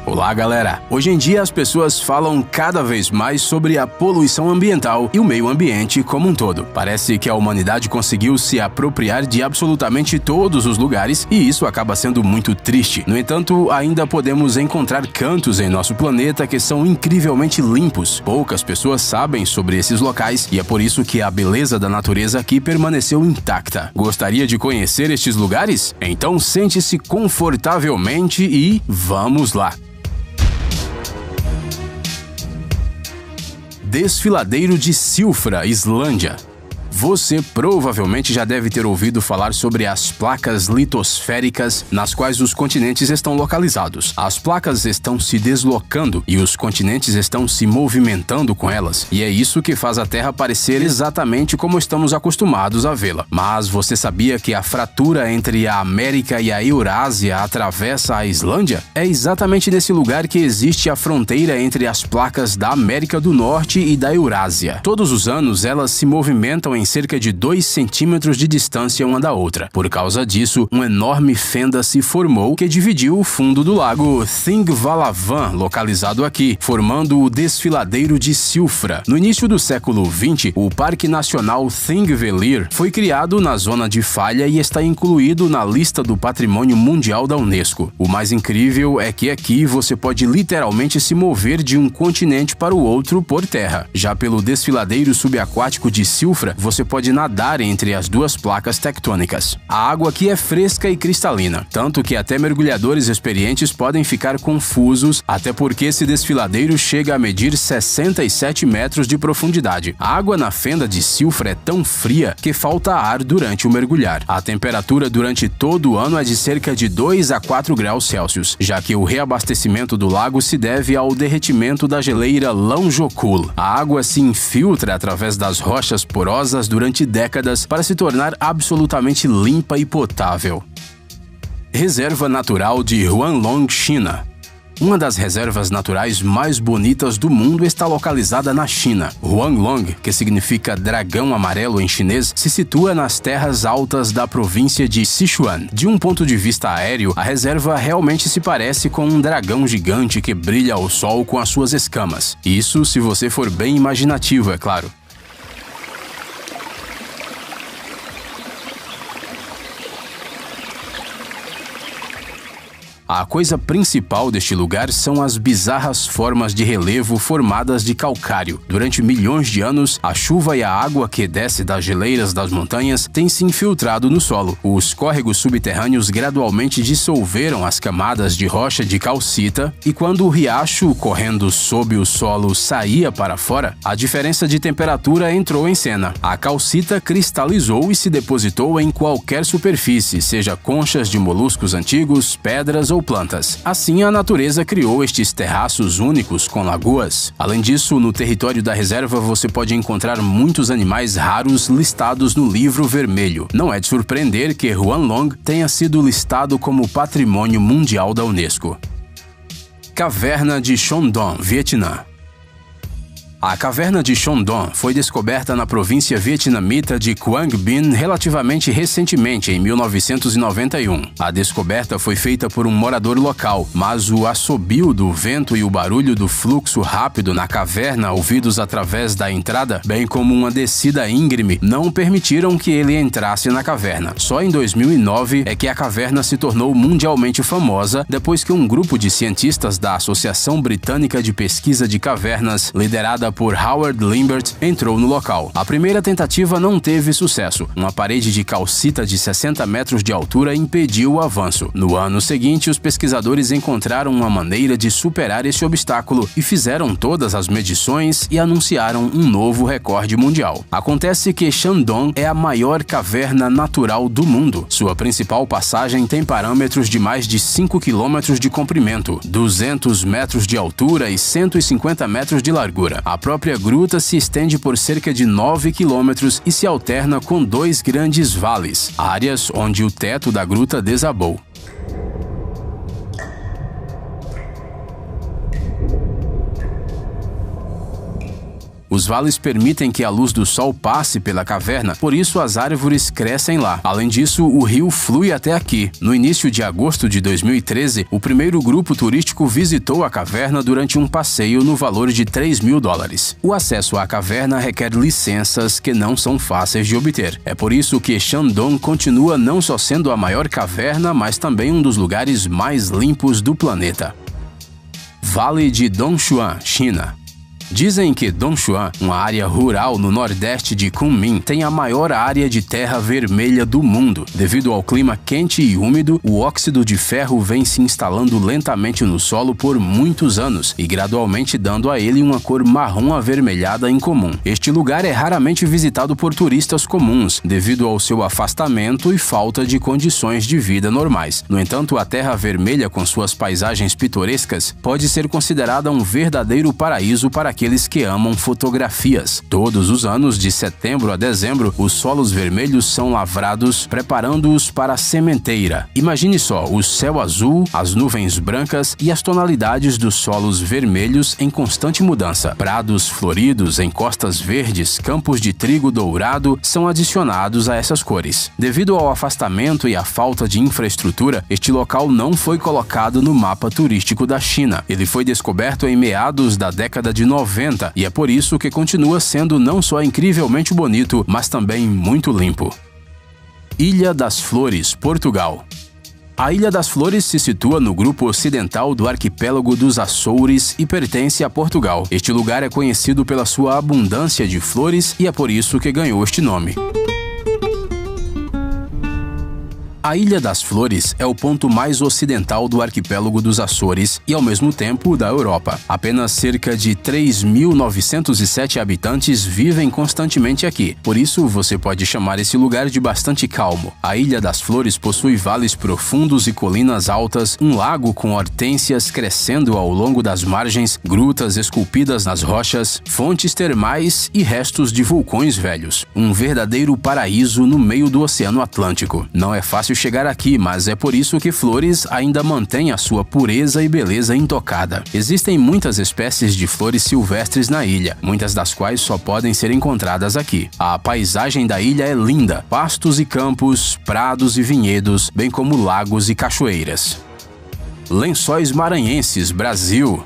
Olá, galera! Hoje em dia as pessoas falam cada vez mais sobre a poluição ambiental e o meio ambiente como um todo. Parece que a humanidade conseguiu se apropriar de absolutamente todos os lugares e isso acaba sendo muito triste. No entanto, ainda podemos encontrar cantos em nosso planeta que são incrivelmente limpos. Poucas pessoas sabem sobre esses locais e é por isso que a beleza da natureza aqui permaneceu intacta. Gostaria de conhecer estes lugares? Então sente-se confortavelmente e vamos lá! Desfiladeiro de Silfra, Islândia. Você provavelmente já deve ter ouvido falar sobre as placas litosféricas nas quais os continentes estão localizados. As placas estão se deslocando e os continentes estão se movimentando com elas, e é isso que faz a Terra parecer exatamente como estamos acostumados a vê-la. Mas você sabia que a fratura entre a América e a Eurásia atravessa a Islândia? É exatamente nesse lugar que existe a fronteira entre as placas da América do Norte e da Eurásia. Todos os anos elas se movimentam em cerca de 2 centímetros de distância uma da outra. Por causa disso, uma enorme fenda se formou que dividiu o fundo do lago Thingvallavatn, localizado aqui, formando o Desfiladeiro de Silfra. No início do século XX, o Parque Nacional Thingvellir foi criado na zona de falha e está incluído na lista do Patrimônio Mundial da Unesco. O mais incrível é que aqui você pode literalmente se mover de um continente para o outro por terra. Já pelo Desfiladeiro Subaquático de Silfra, você pode nadar entre as duas placas tectônicas. A água aqui é fresca e cristalina, tanto que até mergulhadores experientes podem ficar confusos, até porque esse desfiladeiro chega a medir 67 metros de profundidade. A água na fenda de Silfra é tão fria que falta ar durante o mergulhar. A temperatura durante todo o ano é de cerca de 2 a 4 graus Celsius, já que o reabastecimento do lago se deve ao derretimento da geleira Lóngjokul. A água se infiltra através das rochas porosas durante décadas para se tornar absolutamente limpa e potável. Reserva Natural de Huanglong, China. Uma das reservas naturais mais bonitas do mundo está localizada na China. Huanglong, que significa dragão amarelo em chinês, se situa nas terras altas da província de Sichuan. De um ponto de vista aéreo, a reserva realmente se parece com um dragão gigante que brilha ao sol com as suas escamas. Isso se você for bem imaginativo, é claro. A coisa principal deste lugar são as bizarras formas de relevo formadas de calcário. Durante milhões de anos, a chuva e a água que desce das geleiras das montanhas têm se infiltrado no solo. Os córregos subterrâneos gradualmente dissolveram as camadas de rocha de calcita e quando o riacho correndo sob o solo saía para fora, a diferença de temperatura entrou em cena. A calcita cristalizou e se depositou em qualquer superfície, seja conchas de moluscos antigos, pedras ou plantas. Assim, a natureza criou estes terraços únicos com lagoas. Além disso, no território da reserva você pode encontrar muitos animais raros listados no Livro Vermelho. Não é de surpreender que Huanglong tenha sido listado como Patrimônio Mundial da Unesco. Caverna de Shandong, Vietnã. A caverna de Shandong foi descoberta na província vietnamita de Quang Binh relativamente recentemente, em 1991. A descoberta foi feita por um morador local, mas o assobio do vento e o barulho do fluxo rápido na caverna ouvidos através da entrada, bem como uma descida íngreme, não permitiram que ele entrasse na caverna. Só em 2009 é que a caverna se tornou mundialmente famosa depois que um grupo de cientistas da Associação Britânica de Pesquisa de Cavernas, liderada por Howard Limbert, entrou no local. A primeira tentativa não teve sucesso. Uma parede de calcita de 60 metros de altura impediu o avanço. No ano seguinte, os pesquisadores encontraram uma maneira de superar esse obstáculo e fizeram todas as medições e anunciaram um novo recorde mundial. Acontece que Shandong é a maior caverna natural do mundo. Sua principal passagem tem parâmetros de mais de 5 quilômetros de comprimento, 200 metros de altura e 150 metros de largura. A própria gruta se estende por cerca de 9 quilômetros e se alterna com 2 grandes vales, áreas onde o teto da gruta desabou. Os vales permitem que a luz do sol passe pela caverna, por isso as árvores crescem lá. Além disso, o rio flui até aqui. No início de agosto de 2013, o primeiro grupo turístico visitou a caverna durante um passeio no valor de $3.000. O acesso à caverna requer licenças que não são fáceis de obter. É por isso que Shandong continua não só sendo a maior caverna, mas também um dos lugares mais limpos do planeta. Vale de Dongshuan, China. Dizem que Dongshuan, uma área rural no nordeste de Kunming, tem a maior área de terra vermelha do mundo. Devido ao clima quente e úmido, o óxido de ferro vem se instalando lentamente no solo por muitos anos e gradualmente dando a ele uma cor marrom avermelhada incomum. Este lugar é raramente visitado por turistas comuns, devido ao seu afastamento e falta de condições de vida normais. No entanto, a terra vermelha, com suas paisagens pitorescas, pode ser considerada um verdadeiro paraíso para aqueles que amam fotografias. Todos os anos, de setembro a dezembro, os solos vermelhos são lavrados, preparando-os para a sementeira. Imagine só, o céu azul, as nuvens brancas e as tonalidades dos solos vermelhos em constante mudança. Prados floridos, encostas verdes, campos de trigo dourado são adicionados a essas cores. Devido ao afastamento e à falta de infraestrutura, este local não foi colocado no mapa turístico da China. Ele foi descoberto em meados da década de 90 e é por isso que continua sendo não só incrivelmente bonito, mas também muito limpo. Ilha das Flores, Portugal. A Ilha das Flores se situa no grupo ocidental do arquipélago dos Açores e pertence a Portugal. Este lugar é conhecido pela sua abundância de flores e é por isso que ganhou este nome. A Ilha das Flores é o ponto mais ocidental do arquipélago dos Açores e, ao mesmo tempo, da Europa. Apenas cerca de 3.907 habitantes vivem constantemente aqui, por isso você pode chamar esse lugar de bastante calmo. A Ilha das Flores possui vales profundos e colinas altas, um lago com hortênsias crescendo ao longo das margens, grutas esculpidas nas rochas, fontes termais e restos de vulcões velhos. Um verdadeiro paraíso no meio do Oceano Atlântico. Não é fácil chegar aqui, mas é por isso que Flores ainda mantém a sua pureza e beleza intocada. Existem muitas espécies de flores silvestres na ilha, muitas das quais só podem ser encontradas aqui. A paisagem da ilha é linda, pastos e campos, prados e vinhedos, bem como lagos e cachoeiras. Lençóis Maranhenses, Brasil.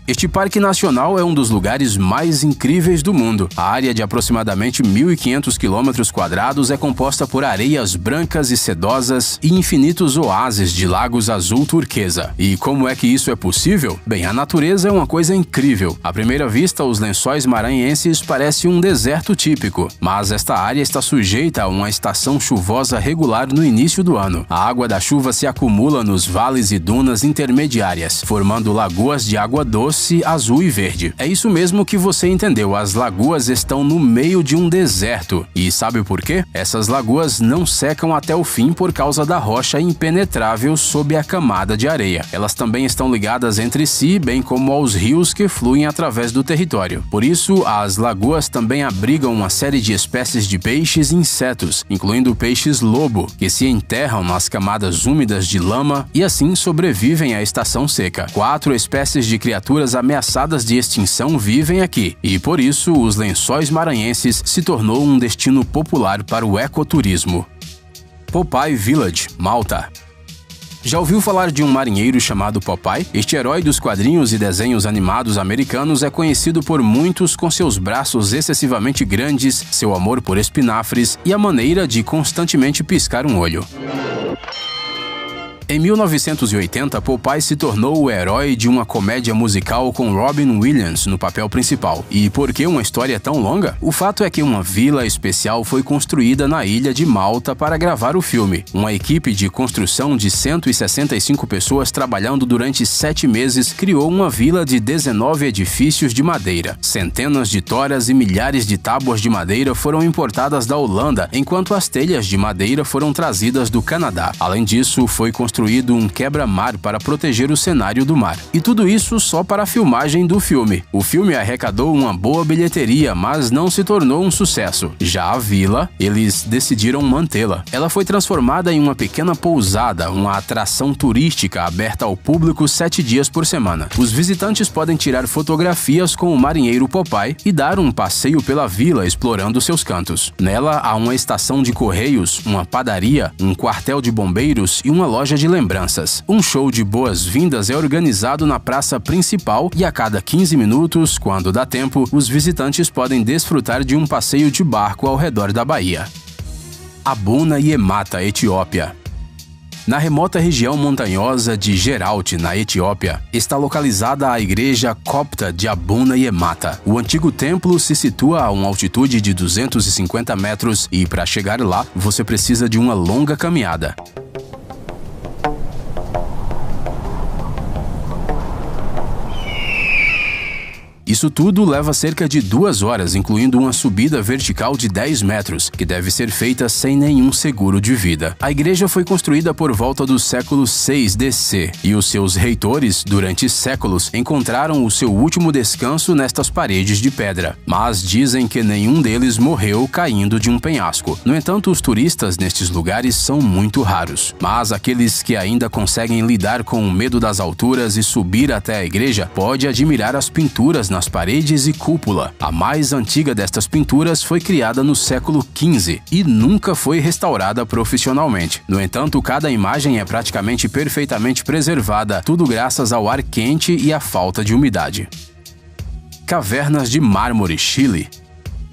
Este parque nacional é um dos lugares mais incríveis do mundo. A área de aproximadamente 1.500 km² é composta por areias brancas e sedosas e infinitos oásis de lagos azul turquesa. E como é que isso é possível? Bem, a natureza é uma coisa incrível. À primeira vista, os Lençóis Maranhenses parecem um deserto típico, mas esta área está sujeita a uma estação chuvosa regular no início do ano. A água da chuva se acumula nos vales e dunas intermediárias, formando lagoas de água doce, azul e verde. É isso mesmo que você entendeu, as lagoas estão no meio de um deserto. E sabe por quê? Essas lagoas não secam até o fim por causa da rocha impenetrável sob a camada de areia. Elas também estão ligadas entre si, bem como aos rios que fluem através do território. Por isso, as lagoas também abrigam uma série de espécies de peixes e insetos, incluindo peixes-lobo, que se enterram nas camadas úmidas de lama e assim sobrevivem à estação seca. 4 espécies de criaturas ameaçadas de extinção vivem aqui, e por isso os Lençóis Maranhenses se tornou um destino popular para o ecoturismo. Popeye Village, Malta. Já ouviu falar de um marinheiro chamado Popeye? Este herói dos quadrinhos e desenhos animados americanos é conhecido por muitos com seus braços excessivamente grandes, seu amor por espinafres e a maneira de constantemente piscar um olho. Em 1980, Popeye se tornou o herói de uma comédia musical com Robin Williams no papel principal. E por que uma história tão longa? O fato é que uma vila especial foi construída na ilha de Malta para gravar o filme. Uma equipe de construção de 165 pessoas trabalhando durante 7 meses criou uma vila de 19 edifícios de madeira. Centenas de toras e milhares de tábuas de madeira foram importadas da Holanda, enquanto as telhas de madeira foram trazidas do Canadá. Além disso, foi construída construído um quebra-mar para proteger o cenário do mar. E tudo isso só para a filmagem do filme. O filme arrecadou uma boa bilheteria, mas não se tornou um sucesso. Já a vila, eles decidiram mantê-la. Ela foi transformada em uma pequena pousada, uma atração turística aberta ao público 7 dias por semana. Os visitantes podem tirar fotografias com o marinheiro Popeye e dar um passeio pela vila explorando seus cantos. Nela há uma estação de correios, uma padaria, um quartel de bombeiros e uma loja de lembranças. Um show de boas-vindas é organizado na praça principal e a cada 15 minutos, quando dá tempo, os visitantes podem desfrutar de um passeio de barco ao redor da baía. Abuna Yemata, Etiópia. Na remota região montanhosa de Geralt, na Etiópia, está localizada a igreja copta de Abuna Yemata. O antigo templo se situa a uma altitude de 250 metros e, para chegar lá, você precisa de uma longa caminhada. Isso tudo leva cerca de 2 horas, incluindo uma subida vertical de 10 metros, que deve ser feita sem nenhum seguro de vida. A igreja foi construída por volta do século 6 DC, e os seus reitores, durante séculos, encontraram o seu último descanso nestas paredes de pedra. Mas dizem que nenhum deles morreu caindo de um penhasco. No entanto, os turistas nestes lugares são muito raros. Mas aqueles que ainda conseguem lidar com o medo das alturas e subir até a igreja, pode admirar as pinturas nas paredes e cúpula. A mais antiga destas pinturas foi criada no século XV e nunca foi restaurada profissionalmente. No entanto, cada imagem é praticamente perfeitamente preservada, tudo graças ao ar quente e à falta de umidade. Cavernas de Mármore, Chile.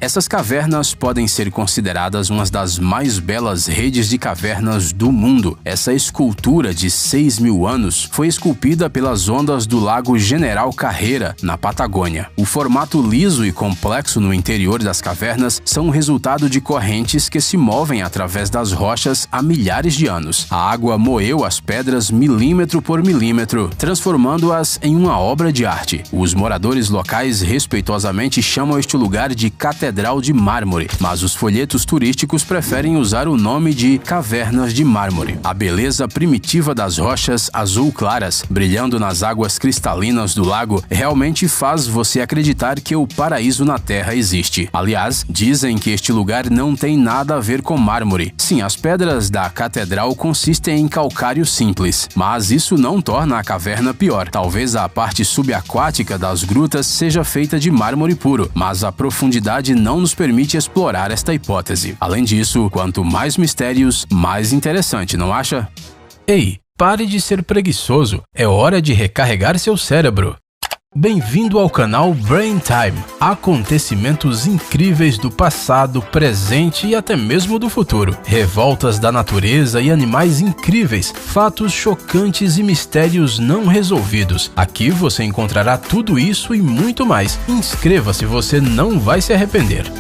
Essas cavernas podem ser consideradas uma das mais belas redes de cavernas do mundo. Essa escultura de 6.000 anos foi esculpida pelas ondas do Lago General Carreira, na Patagônia. O formato liso e complexo no interior das cavernas são o resultado de correntes que se movem através das rochas há milhares de anos. A água moeu as pedras milímetro por milímetro, transformando-as em uma obra de arte. Os moradores locais respeitosamente chamam este lugar de Catedral de Mármore, mas os folhetos turísticos preferem usar o nome de Cavernas de Mármore. A beleza primitiva das rochas azul claras, brilhando nas águas cristalinas do lago, realmente faz você acreditar que o paraíso na Terra existe. Aliás, dizem que este lugar não tem nada a ver com mármore. Sim, as pedras da catedral consistem em calcário simples, mas isso não torna a caverna pior. Talvez a parte subaquática das grutas seja feita de mármore puro, mas a profundidade não nos permite explorar esta hipótese. Além disso, quanto mais mistérios, mais interessante, não acha? Ei, pare de ser preguiçoso. É hora de recarregar seu cérebro. Bem-vindo ao canal Brain Time. Acontecimentos incríveis do passado, presente e até mesmo do futuro. Revoltas da natureza e animais incríveis, fatos chocantes e mistérios não resolvidos. Aqui você encontrará tudo isso e muito mais. Inscreva-se, você não vai se arrepender.